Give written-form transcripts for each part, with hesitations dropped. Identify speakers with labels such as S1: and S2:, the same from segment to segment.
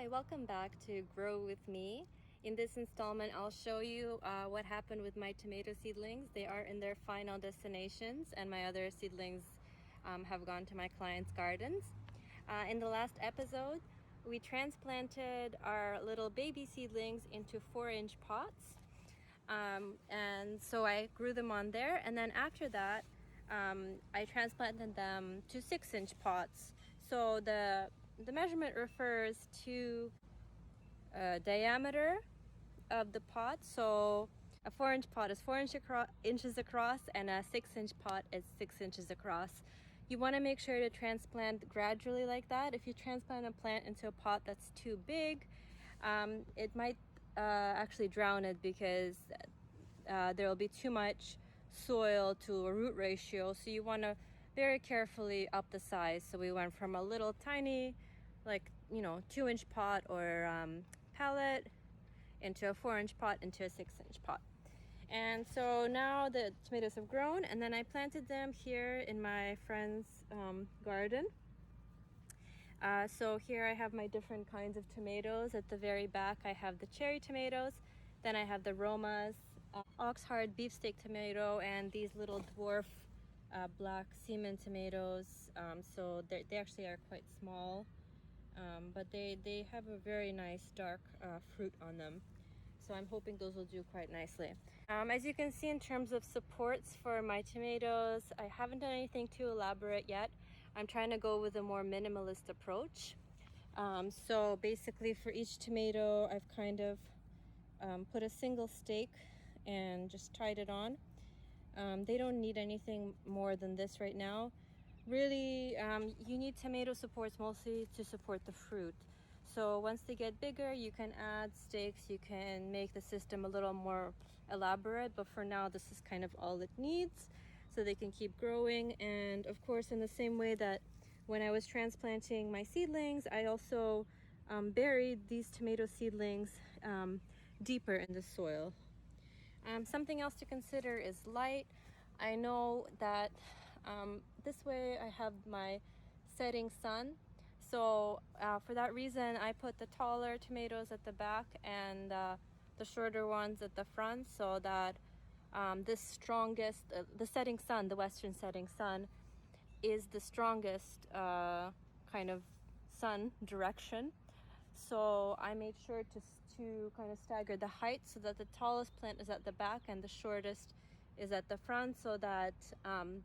S1: Hi, welcome back to Grow With Me. In this installment, I'll show you what happened with my tomato seedlings. They are in their final destinations, and my other seedlings have gone to my clients' gardens. In the last episode, we transplanted our little baby seedlings into 4-inch pots. And so I grew them on there, and then after that, I transplanted them to 6-inch pots. So the measurement refers to diameter of the pot. So a 4-inch pot is 4 inches across, and a 6-inch pot is 6 inches across. You want to make sure to transplant gradually like that. If you transplant a plant into a pot that's too big, it might actually drown it, because there will be too much soil to a root ratio. So you want to very carefully up the size. So we went from a little tiny, 2-inch pot or pallet, into a 4-inch pot, into a 6-inch pot. And so now the tomatoes have grown, and then I planted them here in my friend's garden. So here I have my different kinds of tomatoes. At the very back I have the cherry tomatoes, then I have the Romas, Oxheart beefsteak tomato, and these little dwarf black seaman tomatoes. So they actually are quite small, but they have a very nice dark fruit on them. So I'm hoping those will do quite nicely. As you can see, in terms of supports for my tomatoes, I haven't done anything too elaborate yet. I'm trying to go with a more minimalist approach. So basically for each tomato, I've kind of put a single stake and just tied it on. They don't need anything more than this right now. Really, you need tomato supports mostly to support the fruit. So once they get bigger, you can add stakes, you can make the system a little more elaborate, but for now this is kind of all it needs, so they can keep growing. And of course, in the same way that when I was transplanting my seedlings, I also buried these tomato seedlings deeper in the soil. Something else to consider is light. I know that this way I have my setting sun. So for that reason, I put the taller tomatoes at the back and the shorter ones at the front, so that the setting sun, the western setting sun, is the strongest kind of sun direction. So I made sure to kind of stagger the height, so that the tallest plant is at the back and the shortest is at the front, so that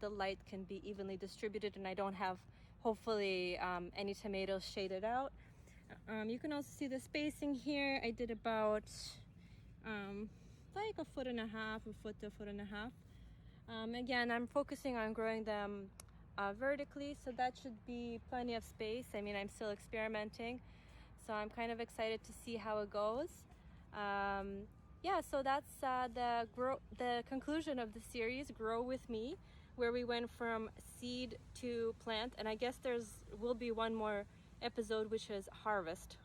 S1: the light can be evenly distributed and I don't have, hopefully, any tomatoes shaded out. You can also see the spacing here. I did about like 1.5 foot to 1.5 foot. Again, I'm focusing on growing them vertically, so that should be plenty of space. I mean, I'm still experimenting, so I'm kind of excited to see how it goes. Yeah, so that's the conclusion of the series, Grow With Me, where we went from seed to plant, and I guess will be one more episode, which is harvest.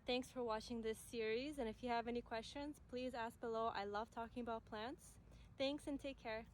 S1: Thanks for watching this series, and if you have any questions, please ask below. I love talking about plants. Thanks, and take care.